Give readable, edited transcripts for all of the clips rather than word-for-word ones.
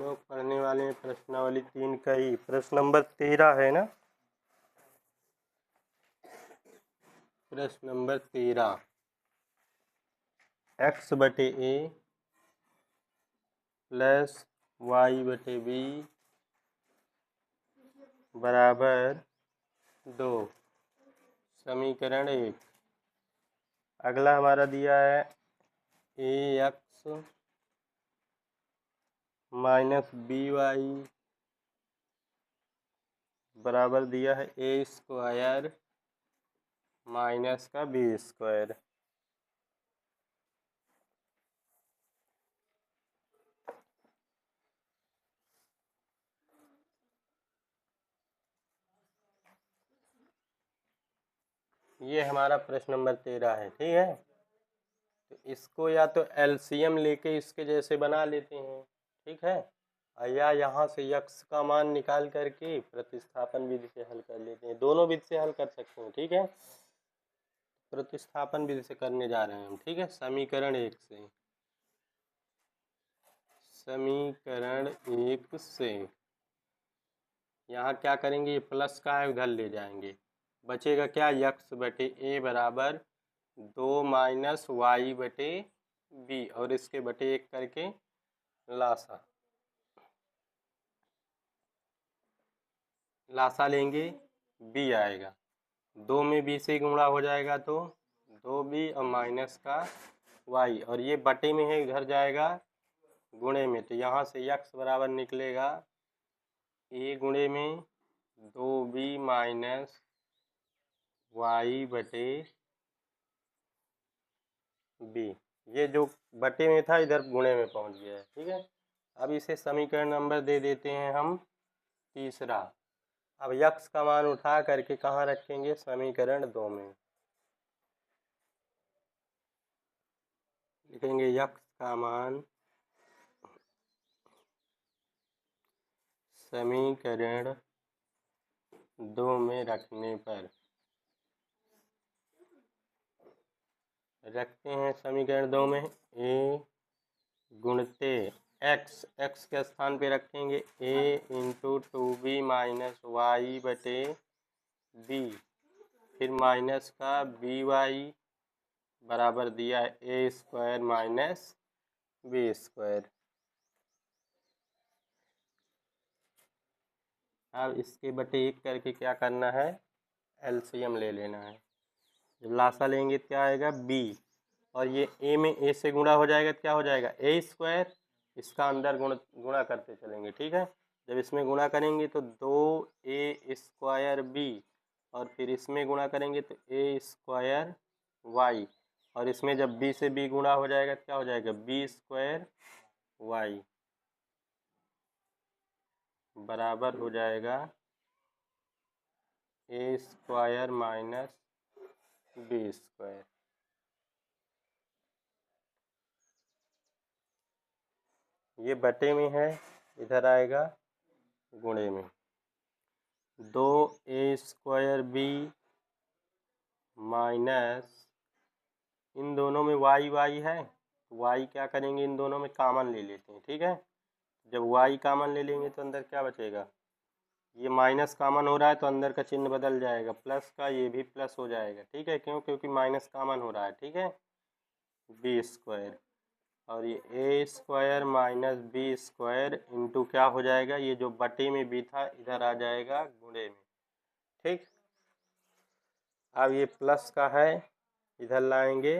लोग पढ़ने वाले हैं प्रश्नावली 3 का ही प्रश्न नंबर 13 है ना। प्रश्न नंबर 13 x बटे a प्लस y बटे b बराबर 2 समीकरण 1। अगला हमारा दिया है ax माइनस by बराबर दिया है a स्क्वायर माइनस का b स्क्वायर। ये हमारा प्रश्न नंबर 13 है, ठीक है। तो इसको या तो एलसीएम लेके इसके जैसे बना लेते हैं, ठीक है, या यहाँ से यक्स का मान निकाल करके प्रतिस्थापन विधि से हल कर लेते हैं। दोनों विधि से हल कर सकते हैं, ठीक है। प्रतिस्थापन विधि से करने जा रहे हैं हम, ठीक है। समीकरण 1 से, समीकरण 1 से यहाँ क्या करेंगे, ये प्लस का है उधर ले जाएंगे, बचेगा क्या, यक्स बटे ए बराबर 2 माइनस वाई बटे बी और इसके बटे 1 करके लासा लेंगे, बी आएगा, 2 में बी से गुणा हो जाएगा तो 2b और माइनस का वाई और ये बटे में है इधर जाएगा गुणे में, तो यहाँ से यक्स बराबर निकलेगा ए गुणे में 2b माइनस वाई बटे बी। ये जो बटे में था इधर गुणे में पहुँच गया है, ठीक है। अब इसे समीकरण नंबर दे देते हैं हम तीसरा। अब यक्स का मान उठा करके कहाँ रखेंगे, समीकरण 2 में लिखेंगे यक्स का मान समीकरण 2 में रखने पर, रखते हैं समीकरण 2 में a गुणते x, x के स्थान पे रखेंगे a into 2b minus y बटे b, फिर माइनस का by बराबर दिया है a square minus b square. अब इसके बटे 1 करके क्या करना है, एलसीएम ले लेना है। जब लासा लेंगे क्या आएगा b और ये a में a से गुणा हो जाएगा, क्या हो जाएगा a स्क्वायर, इसका अंदर गुणा करते चलेंगे, ठीक है। जब इसमें गुणा करेंगे तो 2a स्क्वायर b और फिर इसमें गुणा करेंगे तो a स्क्वायर y और इसमें जब b से b गुणा हो जाएगा क्या हो जाएगा b स्क्वायर y बराबर हो जाएगा a square minus b square. ये बटे में है, इधर आएगा गुणे में, 2a स्क्वायर b माइनस, इन दोनों में y है, y क्या करेंगे, इन दोनों में कॉमन ले लेते हैं, ठीक है। जब y कॉमन ले लेंगे तो अंदर क्या बचेगा, ये माइनस कॉमन हो रहा है तो अंदर का चिन्ह बदल जाएगा, प्लस का ये भी प्लस हो जाएगा, ठीक है, क्यों, क्योंकि माइनस कॉमन हो रहा है, ठीक है। b स्क्वायर और ये a square minus b square into क्या हो जाएगा, ये जो बटे में b था इधर आ जाएगा गुणे में, ठीक। अब ये प्लस का है इधर लाएंगे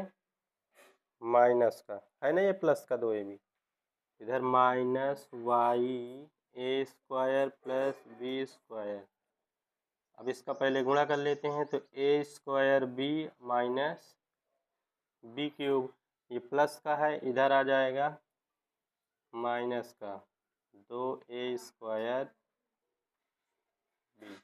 माइनस का, है ना, ये प्लस का 2ab, इधर minus y a square plus b square. अब इसका पहले गुणा कर लेते हैं तो a square b minus b cube, ये प्लस का है इधर आ जाएगा माइनस का 2a square b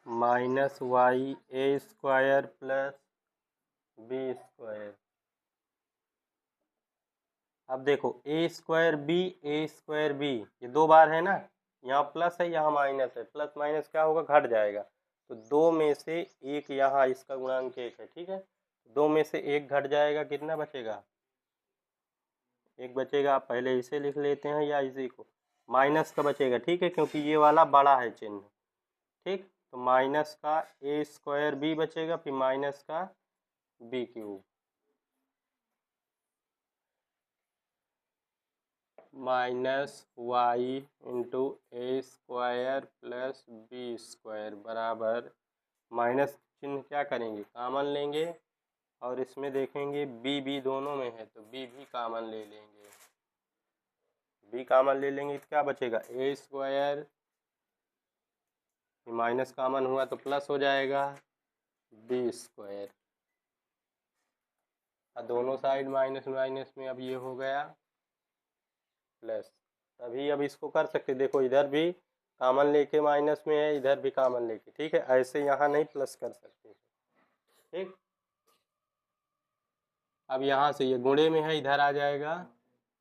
minus y a square plus b square. अब देखो ए स्क्वायर बी ये 2 बार है ना, यहाँ प्लस है यहाँ माइनस है, प्लस माइनस क्या होगा, घट जाएगा, तो 2 में से 1 यहाँ इसका गुणांक 1 है, ठीक है, 2 में से 1 घट जाएगा, कितना बचेगा एक बचेगा, आप पहले इसे लिख लेते हैं या इसी को, माइनस का बचेगा, ठीक है, क्योंकि ये वाला बड़ा है चिन्ह, ठीक। तो माइनस का ए स्क्वायर बी बचेगा, फिर माइनस का b cube, minus y into a square plus b square बराबर, माइनस चिन्ह क्या करेंगे, कॉमन लेंगे, और इसमें देखेंगे बी बी दोनों में है तो बी भी कॉमन ले लेंगे, बी कॉमन ले लेंगे तो क्या बचेगा, ए स्क्वायर, माइनस कॉमन हुआ तो प्लस हो जाएगा बी स्क्वायर, और दोनों साइड माइनस माइनस में अब ये हो गया प्लस। तभी अब इसको कर सकते, देखो इधर भी कॉमन लेके माइनस में है, इधर भी कॉमन लेके, ठीक है, ऐसे यहाँ नहीं प्लस कर सकते, ठीक। अब यहाँ से ये गुणे में है, इधर आ जाएगा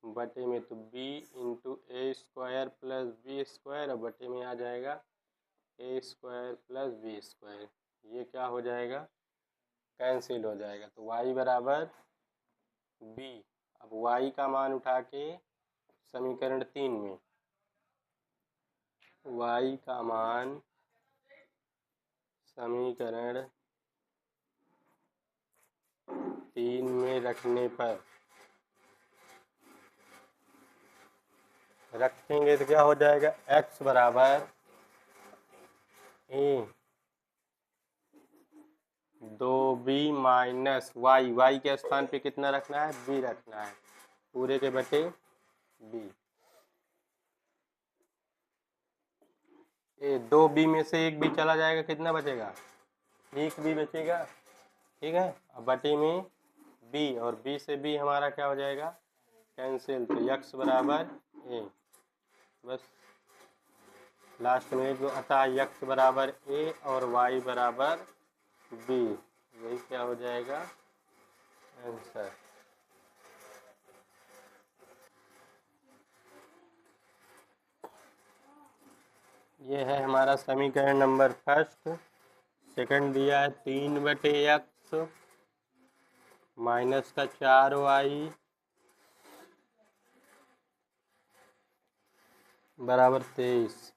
बटे में, तो b into a square plus b square, और बटे में आ जाएगा ए स्क्वायर प्लस बी स्क्वायर, ये क्या हो जाएगा, कैंसिल हो जाएगा, तो y बराबर b। अब y का मान उठा के समीकरण 3 में, y का मान समीकरण 3 में रखने पर, रखेंगे तो क्या हो जाएगा, x बराबर ए 2b माइनस वाई, वाई के स्थान पे कितना रखना है, b रखना है, पूरे के बटे b, ए 2b में से एक b चला जाएगा, कितना बचेगा, एक b बचेगा, ठीक है, अब बटे में b, और b से b हमारा क्या हो जाएगा, कैंसिल, तो x बराबर a, बस लास्ट में जो आता है x बराबर a और y बराबर b, यही क्या हो जाएगा आंसर। ये है हमारा समीकरण नंबर फर्स्ट। सेकंड दिया है 3/x माइनस का 4y बराबर 23।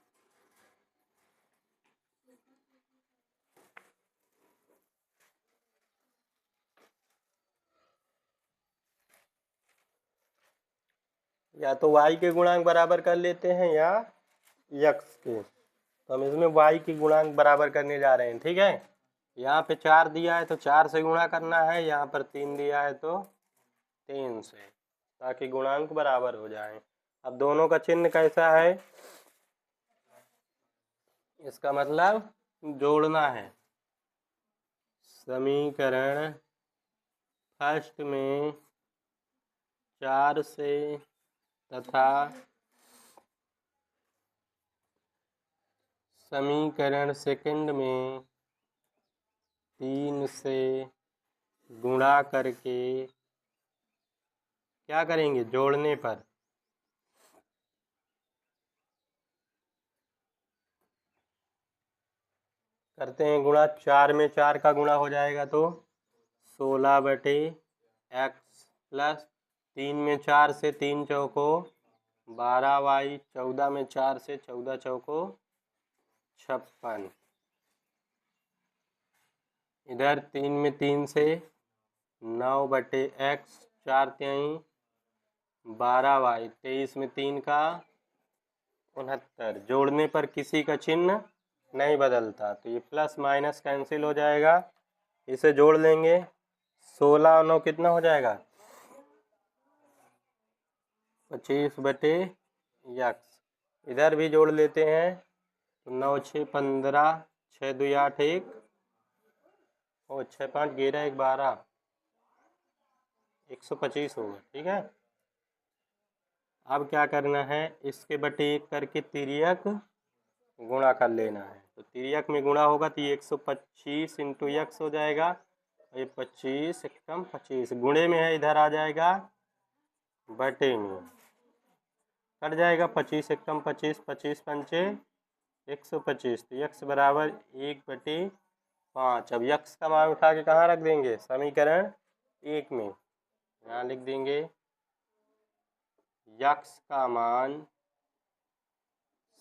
या तो y के गुणांक बराबर कर लेते हैं या x के, तो हम इसमें y के गुणांक बराबर करने जा रहे हैं, ठीक है। यहाँ पे 4 दिया है तो 4 से गुणा करना है, यहाँ पर 3 दिया है तो 3 से, ताकि गुणांक बराबर हो जाए। अब दोनों का चिन्ह कैसा है, इसका मतलब जोड़ना है। समीकरण फर्स्ट में 4 से तथा समीकरण सेकंड में 3 से गुणा करके क्या करेंगे, जोड़ने पर करते हैं गुणा, 4 में 4 का गुणा हो जाएगा तो 16/x प्लस 3 में 4 से 3 चौको 12y, 14 में 4 से 14 चौको 56, इधर 3 में 3 से 9/x, 4 तिहाई 12y, 23 में 3 का 69, जोड़ने पर किसी का चिन्ह नहीं बदलता, तो ये प्लस माइनस कैंसिल हो जाएगा, इसे जोड़ लेंगे, 16 और 9 कितना हो जाएगा, 25/x, इधर भी जोड़ लेते हैं तो 9 6 15, 6 2 8 1 और 6 5 11 1 12, 125 होगा, ठीक है। अब क्या करना है, इसके बटे 1 करके तिर्यक गुणा कर लेना है, तो तिर्यक में गुणा होगा तो ये 125 इंटू x हो जाएगा, ये 25 एकम 25, गुणे में है इधर आ जाएगा बटे में, कट जाएगा 25 एकम 25, 25 पंचे 125, तो x बराबर 1/5। अब x का मान उठा के कहाँ रख देंगे, समीकरण 1 में, यहाँ लिख देंगे यक्स का मान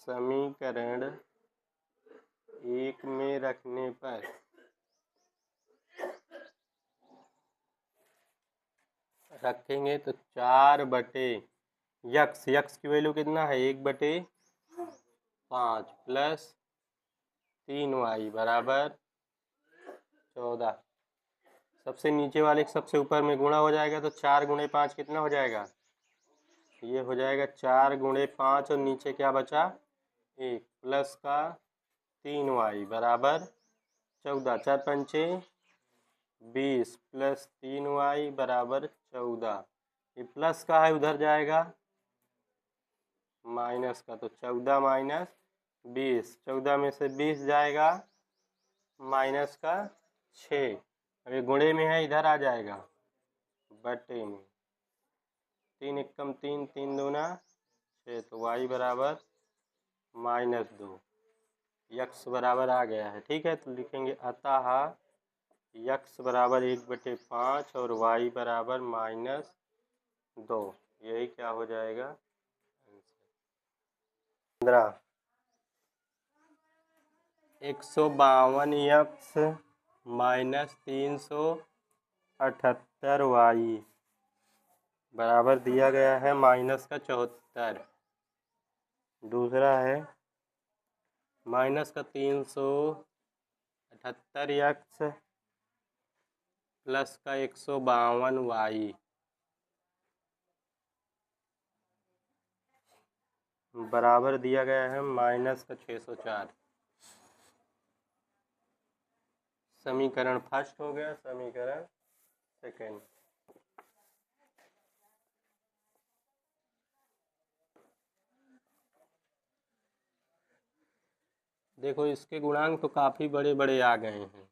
समीकरण 1 में रखने पर रखेंगे तो 4/यक्स, यक्स की वैल्यू कितना है 1/5 प्लस 3y बराबर 14। सबसे नीचे वाले सबसे ऊपर में गुणा हो जाएगा तो 4 × 5 कितना हो जाएगा, ये हो जाएगा 4 × 5 और नीचे क्या बचा 1 प्लस का 3y बराबर 14। 4 पंचे 20 प्लस 3y बराबर 14। ये प्लस का है उधर जाएगा माइनस का, तो 14 माइनस 20, 14 में से 20 जाएगा माइनस का 6। अभी गुणे में है इधर आ जाएगा बटे में, 3 एकम 3, 3 दूना 6, तो y बराबर -2। यक्स बराबर आ गया है। ठीक है, तो लिखेंगे अतः यक्स बराबर 1/5 और y बराबर -2। यही क्या हो जाएगा 15। 152 यक्स -378y बराबर दिया गया है -74। दूसरा है -378 यक्स प्लस का 152y बराबर दिया गया है -604। समीकरण फर्स्ट हो गया, समीकरण सेकंड। देखो इसके गुणांक तो काफ़ी बड़े बड़े आ गए हैं,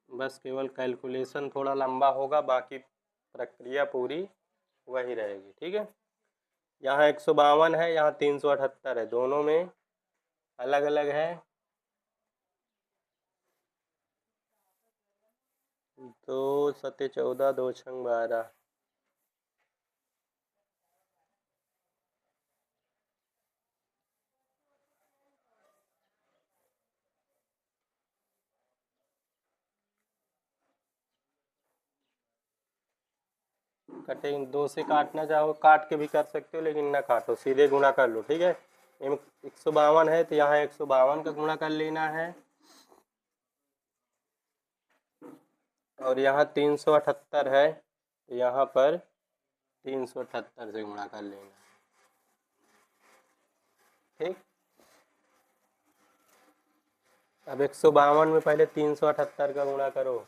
बस केवल कैलकुलेशन थोड़ा लंबा होगा, बाकी प्रक्रिया पूरी वही रहेगी। ठीक है, यहाँ 152 है, यहाँ 378 है, दोनों में अलग अलग है। 2 × 14, 2 × 12। कटेंगे, 2 से काटना चाहो काट के भी कर सकते हो, लेकिन ना काटो, सीधे गुणा कर लो। ठीक है, 152 है तो यहाँ 152 का गुणा कर लेना है, और यहाँ 378 है तो यहाँ पर 378 से गुणा कर लेना। ठीक, अब 152 में पहले 378 का गुणा करो,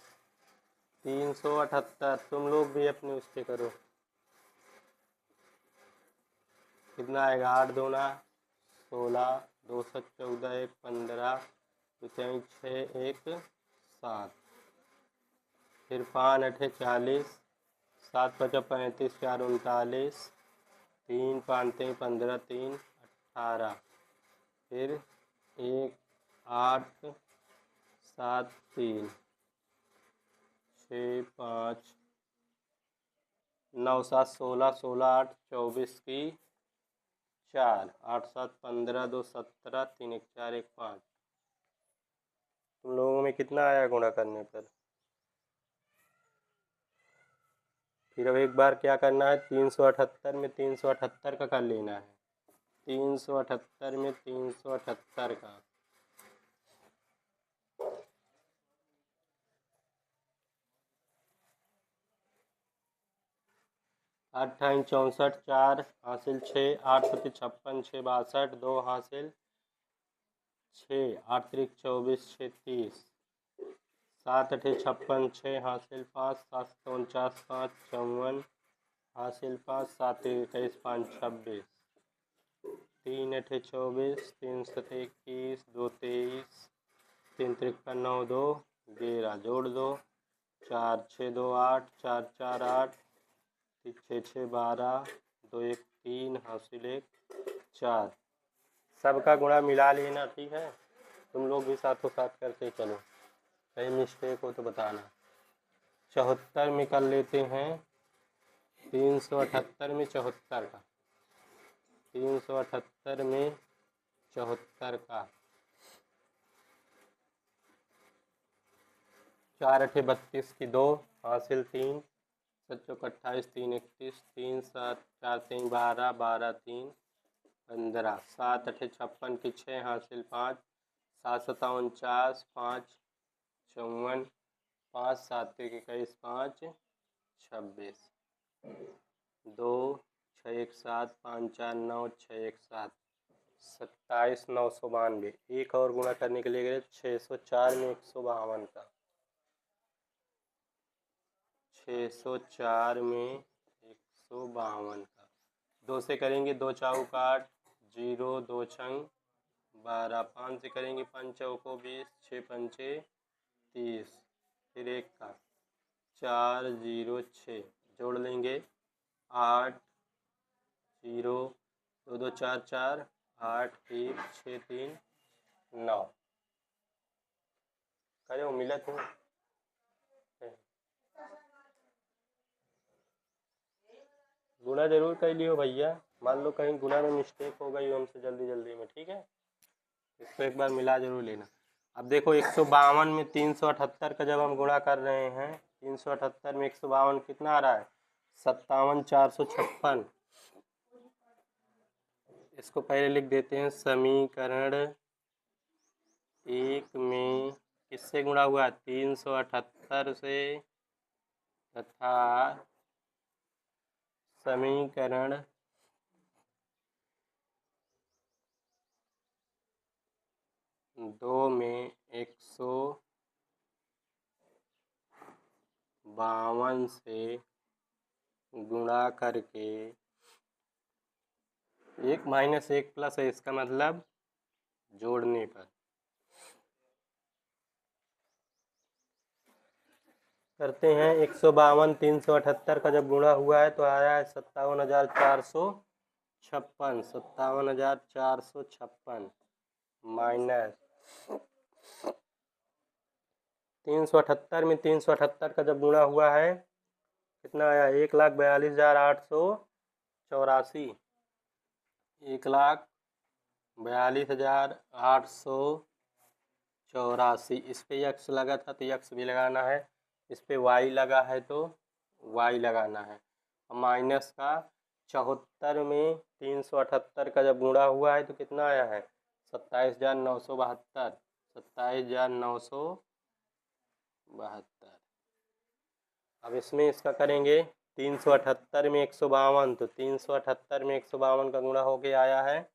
378। तुम लोग भी अपने उससे करो, कितना आएगा 8 दूना 16, 2 × 14, 1 15, 2 × 6 1 7, फिर 5 × 8 40, 7 × 5 35, 4 39, 3 5 3 15, 3 18, फिर 1 8 7 3 6 5 9 7 16, 16 8 24 की 4, 8 7 15, 2 17, 3 1 4 1 5। तुम लोगों में कितना आया गुणा करने पर? फिर अब एक बार क्या करना है, 378 में 378 का कर लेना है, 378 में 378 का। 8 × 64, 4 हासिल 6, 8 × 56, 6 62, 2 हासिल 6, 8 × 24, 6 30, 7 × 56, 6 हासिल 5, 7 × 49, 5 54 हासिल 5, 7 × 21, 5 26, 3 × 24, 3 × 21, 2 23, 3 × 53, 9 2 11, जोड़ दो 4 6 2 8, 4 4 8, 6 6 12, 2 1 3 हासिल 1 4। सबका गुणा मिला लेना। ठीक है, तुम लोग भी साथों साथ करते चलो, कहीं मिस्टेक हो तो बताना। 74 में कर लेते हैं 378 में 74 का, 378 में 74 का, 4 8 32 की 2 हासिल 3, 7 चौक 28, 3 31, 3 7 4 3 12, 12 3 15, 7 8 56 की 6 हासिल 5, 7 7 49, 5 54, 5 7 21, 5 26, 2 6 1 7 5 4 9 6 1 7, 27 992। एक और गुणा करने के लिए गए 604 में 152 का, 604 में 152 का, 2 से करेंगे 2 चौक 8, 0 2 छंग 12, 5 से करेंगे 5 चौको 20, 6 पंचे 30, फिर 1 का 4 0 6, जोड़ लेंगे 8 0 2 2 4 4 8 1 6 3 9, करे मिला तो गुना जरूर कर लियो भैया, मान लो कहीं गुना में मिस्टेक हो गई हमसे जल्दी जल्दी में, ठीक है, इसको एक बार मिला जरूर लेना। अब देखो 152 में 378 का जब हम गुणा कर रहे हैं, 378 में 152 कितना आ रहा है 57 456। इसको पहले लिख देते हैं, समीकरण 1 में किससे गुणा हुआ 378 से, तथा समीकरण 2 में 152 से गुणा करके 1 माइनस 1 प्लस है, इसका मतलब जोड़ने पर करते हैं। 152 378 का जब गुणा हुआ है तो आया है 57,456, 57,456 माइनस 378 में 378 का जब गुणा हुआ है कितना आया 1,42,884, 1,42,884। इस पे यक्स लगा था तो यक्स भी लगाना है, इस पे वाई लगा है तो वाई लगाना है। माइनस का 74 में 378 का जब गुणा हुआ है तो कितना आया है 27,972, 27,972। अब इसमें इसका करेंगे 378 में 152, तो 378 में 152 का गुणा होके आया है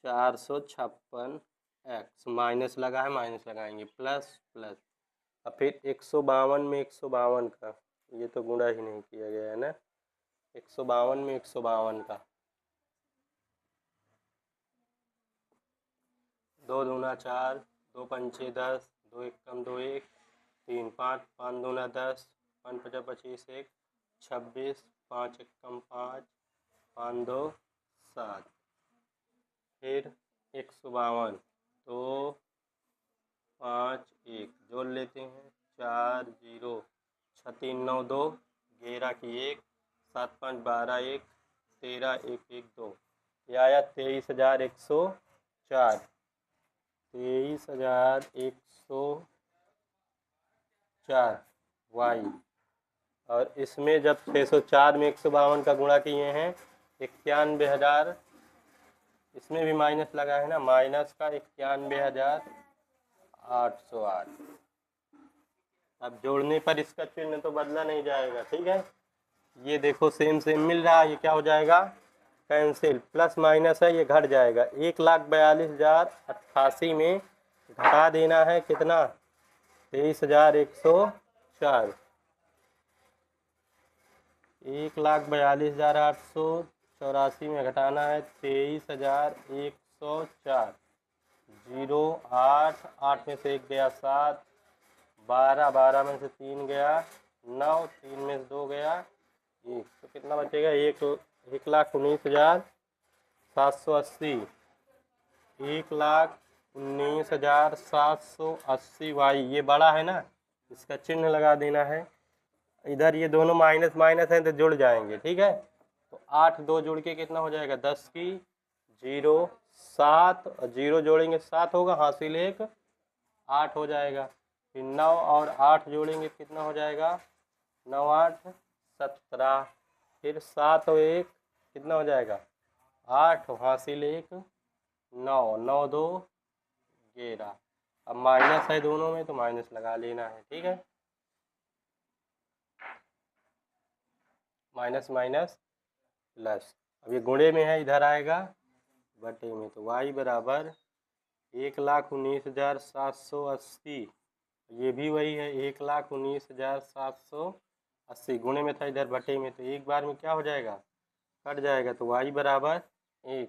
456 एक्स, माइनस लगा है माइनस लगाएंगे, प्लस प्लस। अब फिर 152 में 152 का, ये तो गुणा ही नहीं किया गया है ना, 152 में 152 का, 2 दूना 4, 2 पंचे 10, 2 एक कम 2 1, 3 5, 5 दूना 10, 5 पचा 25 1, 26, 5 एक कम 5, 5 2 7, फिर 152, तो 5 1 जोड़ लेते हैं, 4 0 6 3 9 2, 11 की 1, 7 5 12 1, 13 1 1 2, ये आया 23,104, 23,104 वाई। और इसमें जब 604 में 152 का गुणा किए हैं 91,000, इसमें भी माइनस लगा है ना, माइनस का 91,808। अब जोड़ने पर इसका चिन्ह तो बदला नहीं जाएगा, ठीक है, ये देखो सेम सेम मिल रहा है, ये क्या हो जाएगा कैंसिल, प्लस माइनस है ये घट जाएगा। 1,42,088 में घटा देना है कितना 23,104, 1,42,884 में घटाना है 23,104, 0 8 8 में से 1 गया 7, 12 12 में से 3 गया 9, 3 में से 2 गया 1, तो कितना बचेगा 1,19,780, 1,19,780 वाई। ये बड़ा है ना, इसका चिन्ह लगा देना है, इधर ये दोनों माइनस माइनस हैं तो जुड़ जाएंगे, ठीक है। तो 8 2 जुड़ के कितना हो जाएगा 10 की 0 7 और 0 जोड़ेंगे 7 होगा, हासिल 1 8 हो जाएगा। फिर 9 और 8 जोड़ेंगे कितना हो जाएगा 9 8 17। फिर 7 और 1 कितना हो जाएगा 8 हासिल 1 9 9 2 11। अब माइनस है दोनों में तो माइनस लगा लेना है, ठीक है। माइनस माइनस प्लस, अब ये गुणे में है इधर आएगा बटे में, तो y बराबर 1,19,780। ये भी वही है 1,19,780, गुणे में था इधर बटे में, तो एक बार में क्या हो जाएगा कट जाएगा, तो y बराबर 1।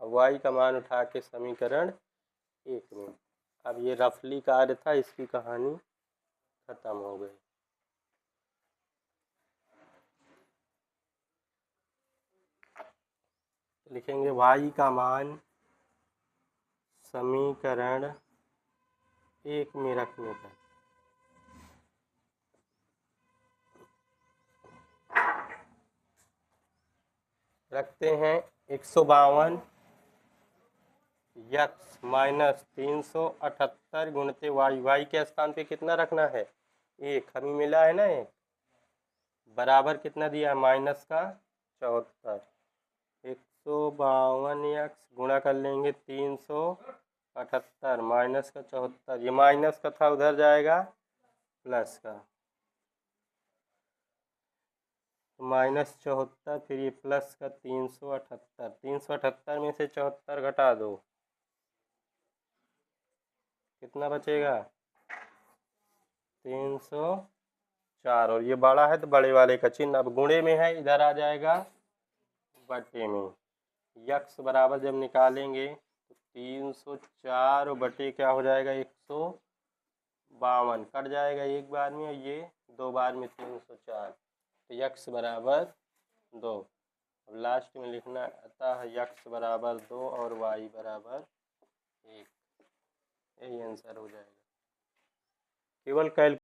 अब y का मान उठा के समीकरण 1 में। अब ये रफली कार्य था, इसकी कहानी खत्म हो गई। लिखेंगे y का मान समीकरण 1 में रखने पर रखते हैं 152 यक्स माइनस 378 गुणते y के स्थान पे कितना रखना है 1, हमें मिला है ना 1, बराबर कितना दिया है माइनस का 74। 152 यक्स गुणा कर लेंगे 378 माइनस का 74, ये माइनस का था उधर जाएगा प्लस का, माइनस 74 फिर ये प्लस का 378, 378 में से 74 घटा दो कितना बचेगा 304, और ये बड़ा है तो बड़े वाले का चिन्ह अब गुणे में है इधर आ जाएगा बटे में। यक्स बराबर जब निकालेंगे तो 304 और बटे क्या हो जाएगा 152, कट जाएगा एक बार में और ये दो बार में 304, तो यक्स बराबर 2। अब लास्ट में लिखना आता है यक्स बराबर 2 और वाई बराबर 1, यही आंसर हो जाएगा। केवल कैल